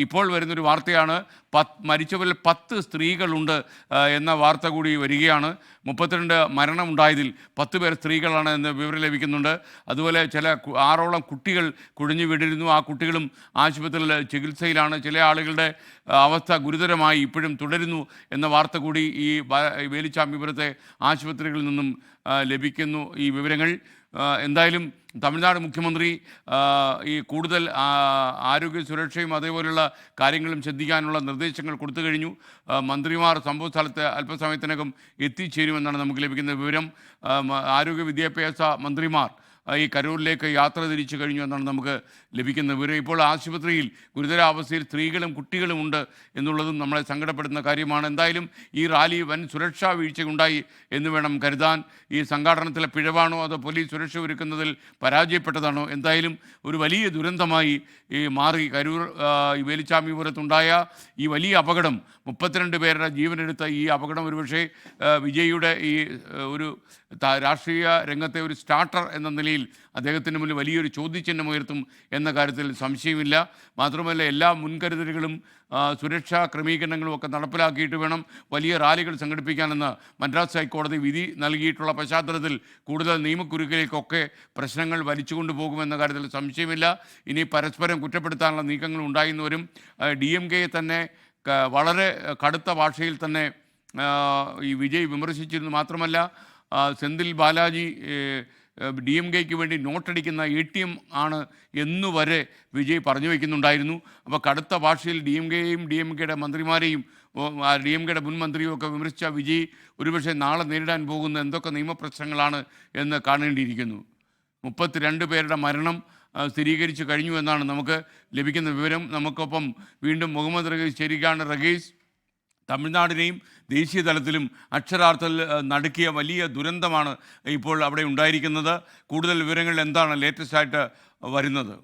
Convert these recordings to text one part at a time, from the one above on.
ഇപ്പോൾ വരുന്നൊരു വാർത്തയാണ് മരിച്ചവരിൽ 10 സ്ത്രീകളുണ്ട് എന്ന വാർത്ത കൂടി വരികയാണ്. 32 മരണമുണ്ടായതിൽ 10 പേർ സ്ത്രീകളാണ് എന്ന് വിവരം ലഭിക്കുന്നുണ്ട്. അതുപോലെ 6ഓളം കുട്ടികൾ കുഴഞ്ഞു വീണിരുന്നു. ആ കുട്ടികളും ആശുപത്രിയിൽ ചികിത്സയിലാണ്. ചില ആളുകളുടെ അവസ്ഥ ഗുരുതരമായി ഇപ്പോഴും തുടരുന്നു എന്ന വാർത്ത കൂടി ഈ വേലുച്ചാമിപുരത്തെ ആശുപത്രികളിൽ നിന്നും ലഭിക്കുന്നു ഈ വിവരങ്ങൾ. എന്തായാലും തമിഴ്നാട് മുഖ്യമന്ത്രി ഈ കൂടുതൽ ആരോഗ്യ സുരക്ഷയും അതേപോലെയുള്ള കാര്യങ്ങളും ശ്രദ്ധിക്കാനുള്ള നിർദ്ദേശങ്ങൾ കൊടുത്തു കഴിഞ്ഞു. മന്ത്രിമാർ സംഭവ സ്ഥലത്ത് അല്പസമയത്തിനകം എത്തിച്ചേരുമെന്നാണ് നമുക്ക് ലഭിക്കുന്ന വിവരം. ആരോഗ്യ വിദ്യാഭ്യാസ മന്ത്രിമാർ ഈ കരൂരിലേക്ക് യാത്ര തിരിച്ചു കഴിഞ്ഞു എന്നാണ് നമുക്ക് ലഭിക്കുന്ന വിവരം. ഇപ്പോൾ ആശുപത്രിയിൽ ഗുരുതരാവസ്ഥയിൽ സ്ത്രീകളും കുട്ടികളും ഉണ്ട് എന്നുള്ളതും നമ്മളെ സങ്കടപ്പെടുന്ന കാര്യമാണ്. എന്തായാലും ഈ റാലി വൻ സുരക്ഷാ വീഴ്ചയുണ്ടായി എന്ന് വേണം കരുതാൻ. ഈ സംഘാടനത്തിലെ പിഴവാണോ അതോ പോലീസ് സുരക്ഷ ഒരുക്കുന്നതിൽ പരാജയപ്പെട്ടതാണോ? എന്തായാലും ഒരു വലിയ ദുരന്തമായി ഈ മാറി കരൂർ വേലുച്ചാമിപുരത്തുണ്ടായ ഈ വലിയ അപകടം. 32 പേരുടെ ജീവനെടുത്ത ഈ അപകടം ഒരുപക്ഷെ വിജയിയുടെ ഈ ഒരു രാഷ്ട്രീയ രംഗത്തെ ഒരു സ്റ്റാർട്ടർ എന്ന നിലയിൽ അദ്ദേഹത്തിന് മുന്നിൽ വലിയൊരു ചോദ്യചിഹ്നം ഉയർത്തും എന്ന കാര്യത്തിൽ സംശയമില്ല. മാത്രമല്ല എല്ലാ മുൻകരുതലുകളും സുരക്ഷാ ക്രമീകരണങ്ങളും ഒക്കെ നടപ്പിലാക്കിയിട്ട് വേണം വലിയ റാലികൾ സംഘടിപ്പിക്കാനെന്ന് മദ്രാസ് ഹൈക്കോടതി വിധി നൽകിയിട്ടുള്ള പശ്ചാത്തലത്തിൽ കൂടുതൽ നിയമക്കുരുക്കിലേക്കൊക്കെ പ്രശ്നങ്ങൾ വലിച്ചുകൊണ്ടു പോകുമെന്ന കാര്യത്തിൽ സംശയമില്ല. ഇനി പരസ്പരം കുറ്റപ്പെടുത്താനുള്ള നീക്കങ്ങൾ ഉണ്ടായിരുന്നവരും DMKയെ തന്നെ വളരെ കടുത്ത ഭാഷയിൽ തന്നെ ഈ വിജയ് വിമർശിച്ചിരുന്നു. മാത്രമല്ല സെന്തിൽ ബാലാജി DMKയ്ക്ക് വേണ്ടി നോട്ടടിക്കുന്ന ATM ആണ് എന്നുവരെ വിജയ് പറഞ്ഞു വയ്ക്കുന്നുണ്ടായിരുന്നു. അപ്പോൾ കടുത്ത ഭാഷയിൽ DMKയെയും DMKയുടെ മന്ത്രിമാരെയും DMKയുടെ മുൻ മന്ത്രിയും ഒക്കെ വിമർശിച്ച വിജയ് ഒരുപക്ഷെ നാളെ നേരിടാൻ പോകുന്ന എന്തൊക്കെ നിയമപ്രശ്നങ്ങളാണ് എന്ന് കാണേണ്ടിയിരിക്കുന്നു. 32 പേരുടെ മരണം സ്ഥിരീകരിച്ചു കഴിഞ്ഞു എന്നാണ് നമുക്ക് ലഭിക്കുന്ന വിവരം. നമുക്കൊപ്പം വീണ്ടും മുഹമ്മദ് റഗീസ് ചേരുകയാണ്. റഗീസ്, തമിഴ്നാടിനെയും ദേശീയ തലത്തിലും അക്ഷരാർത്ഥത്തിൽ നടുക്കിയ വലിയ ദുരന്തമാണ് ഇപ്പോൾ അവിടെ ഉണ്ടായിരിക്കുന്നത്. കൂടുതൽ വിവരങ്ങൾ എന്താണ് ലേറ്റസ്റ്റ് ആയിട്ട് വരുന്നത്?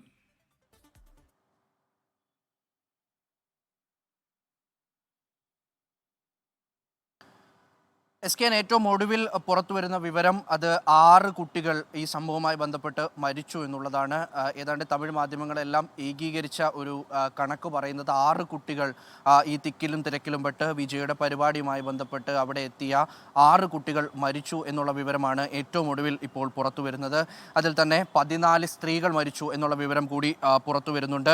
SK ഏറ്റവും ഒടുവിൽ പുറത്തു വരുന്ന വിവരം അത് 6 കുട്ടികൾ ഈ സംഭവവുമായി ബന്ധപ്പെട്ട് മരിച്ചു എന്നുള്ളതാണ്. ഏതാണ്ട് തമിഴ് മാധ്യമങ്ങളെല്ലാം ഏകീകരിച്ച ഒരു കണക്ക് പറയുന്നത് 6 കുട്ടികൾ ഈ തിക്കിലും തിരക്കിലും പെട്ട് വിജയുടെ പരിപാടിയുമായി ബന്ധപ്പെട്ട് അവിടെ എത്തിയ 6 കുട്ടികൾ മരിച്ചു എന്നുള്ള വിവരമാണ് ഏറ്റവും ഒടുവിൽ ഇപ്പോൾ പുറത്തു വരുന്നത്. അതിൽ തന്നെ 14 സ്ത്രീകൾ മരിച്ചു എന്നുള്ള വിവരം കൂടി പുറത്തു വരുന്നുണ്ട്.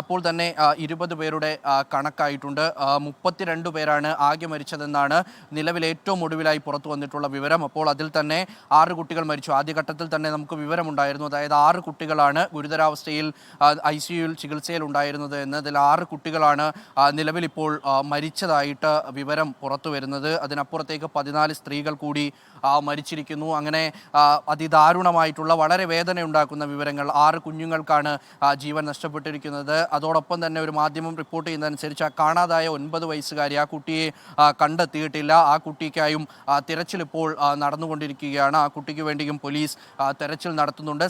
അപ്പോൾ തന്നെ 20 പേരുടെ കണക്കായിട്ടുണ്ട്. 32 പേരാണ് ആകെ മരിച്ചതെന്നാണ് നിലവിൽ ഏറ്റവും ഒടുവിലായി പുറത്തു വന്നിട്ടുള്ള വിവരം. അപ്പോൾ അതിൽ തന്നെ 6 കുട്ടികൾ മരിച്ചു. ആദ്യഘട്ടത്തിൽ തന്നെ നമുക്ക് വിവരമുണ്ടായിരുന്നു. അതായത് 6 കുട്ടികളാണ് ഗുരുതരാവസ്ഥയിൽ ICUയിൽ ചികിത്സയിൽ ഉണ്ടായിരുന്നത് എന്ന്. അതിൽ 6 കുട്ടികളാണ് നിലവിൽ ഇപ്പോൾ മരിച്ചതായിട്ട് വിവരം പുറത്തു വരുന്നത്. അതിനപ്പുറത്തേക്ക് 14 സ്ത്രീകൾ കൂടി മരിച്ചിരിക്കുന്നു. അങ്ങനെ അതിദാരുണമായിട്ടുള്ള വളരെ വേദന ഉണ്ടാക്കുന്ന വിവരങ്ങൾ. 6 കുഞ്ഞുങ്ങൾക്കാണ് ജീവൻ നഷ്ടപ്പെട്ടിരിക്കുന്നത്. അതോടൊപ്പം തന്നെ ഒരു മാധ്യമം റിപ്പോർട്ട് ചെയ്യുന്നതനുസരിച്ച് കാണാതായ 9 വയസ്സുകാരി ആ കുട്ടിയെ കണ്ടെത്തിയിട്ടില്ല. ആ കുട്ടിക്കായും തിരച്ചിൽ ഇപ്പോൾ നടന്നുകൊണ്ടിരിക്കുകയാണ്. ആ കുട്ടിക്ക് വേണ്ടിയും പോലീസ് തെരച്ചിൽ നടത്തുന്നുണ്ട്.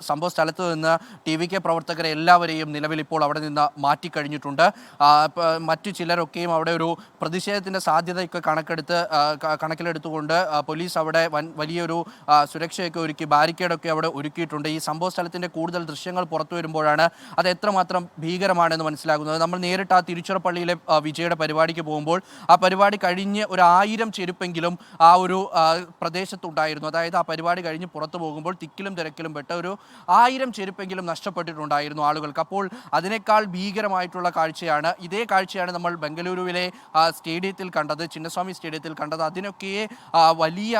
സംഭവ സ്ഥലത്ത് നിന്ന് TVK പ്രവർത്തകരെ എല്ലാവരെയും നിലവിൽ ഇപ്പോൾ അവിടെ നിന്ന് മാറ്റിക്കഴിഞ്ഞിട്ടുണ്ട്. മറ്റു ചിലരൊക്കെയും അവിടെ ഒരു പ്രതിഷേധത്തിൻ്റെ സാധ്യതയൊക്കെ കണക്കിലെടുത്തുകൊണ്ട് പോലീസ് അവിടെ വലിയൊരു സുരക്ഷയൊക്കെ ഒരുക്കി, ബാരിക്കേഡൊക്കെ അവിടെ ഒരുക്കിയിട്ടുണ്ട്. ഈ സംഭവ സ്ഥലത്തിൻ്റെ കൂടുതൽ ദൃശ്യങ്ങൾ പുറത്തു വരുമ്പോഴാണ് അത് എത്രമാത്രം ഭീകരമാണെന്ന് മനസ്സിലാകുന്നത്. നമ്മൾ നേരിട്ട് ആ തിരുച്ചിറപ്പള്ളിയിലെ വിജയുടെ പരിപാടിക്ക് പോകുമ്പോൾ ആ പരിപാടി കഴിഞ്ഞ് ഒരു 1000 ചെരുപ്പെങ്കിലും ആ ഒരു പ്രദേശത്തുണ്ടായിരുന്നു. അതായത് ആ പരിപാടി കഴിഞ്ഞ് പുറത്തു പോകുമ്പോൾ തിക്കിലും തിരക്കിലും പെട്ട ഒരു 1000 ചെരുപ്പെങ്കിലും നഷ്ടപ്പെട്ടിട്ടുണ്ടായിരുന്നു ആളുകൾക്ക്. അപ്പോൾ അതിനേക്കാൾ ഭീകരമായിട്ടുള്ള കാഴ്ചയാണ്, ഇതേ കാഴ്ചയാണ് നമ്മൾ ബംഗളൂരുവിലെ സ്റ്റേഡിയത്തിൽ കണ്ടത്, ചിന്നസ്വാമി സ്റ്റേഡിയത്തിൽ കണ്ടത്.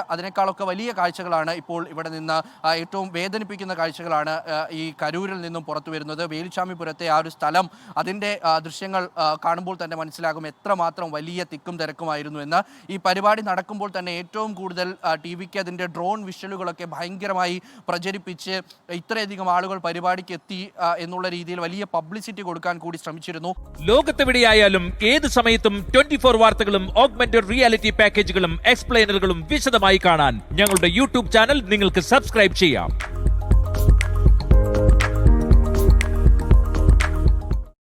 അതിനേക്കാളൊക്കെ വലിയ കാഴ്ചകളാണ് ഇപ്പോൾ ഇവിടെ നിന്ന്, ഏറ്റവും വേദനിപ്പിക്കുന്ന കാഴ്ചകളാണ് ഈ കരൂരിൽ നിന്നും പുറത്തു വരുന്നത്. വേലുച്ചാമിപുരത്തെ ആ ഒരു സ്ഥലം, അതിൻ്റെ ദൃശ്യങ്ങൾ കാണുമ്പോൾ തന്നെ മനസ്സിലാകും എത്രമാത്രം വലിയ തിക്കും തിരക്കുമായിരുന്നു എന്ന്. ഈ പരിപാടി നടക്കുമ്പോൾ തന്നെ ഏറ്റവും കൂടുതൽ TVK അതിൻ്റെ ഡ്രോൺ വിഷ്വലുകളൊക്കെ ഭയങ്കരമായി പ്രചരിപ്പിച്ച് ഇത്രയധികം ആളുകൾ പരിപാടിക്ക് എത്തി എന്നുള്ള രീതിയിൽ വലിയ പബ്ലിസിറ്റി കൊടുക്കാൻ കൂടി ശ്രമിച്ചിരുന്നു. ലോകത്തെവിടെയായാലും ഏത് സമയത്തും 24 വാർത്തകളും ഓഗ്മെന്റഡ് റിയാലിറ്റി പാക്കേജുകളും എക്സ്പ്ലെയിനറുകളും വിശദമായി കാണാൻ ഞങ്ങളുടെ YouTube ചാനൽ നിങ്ങൾക്ക് സബ്സ്ക്രൈബ് ചെയ്യാം.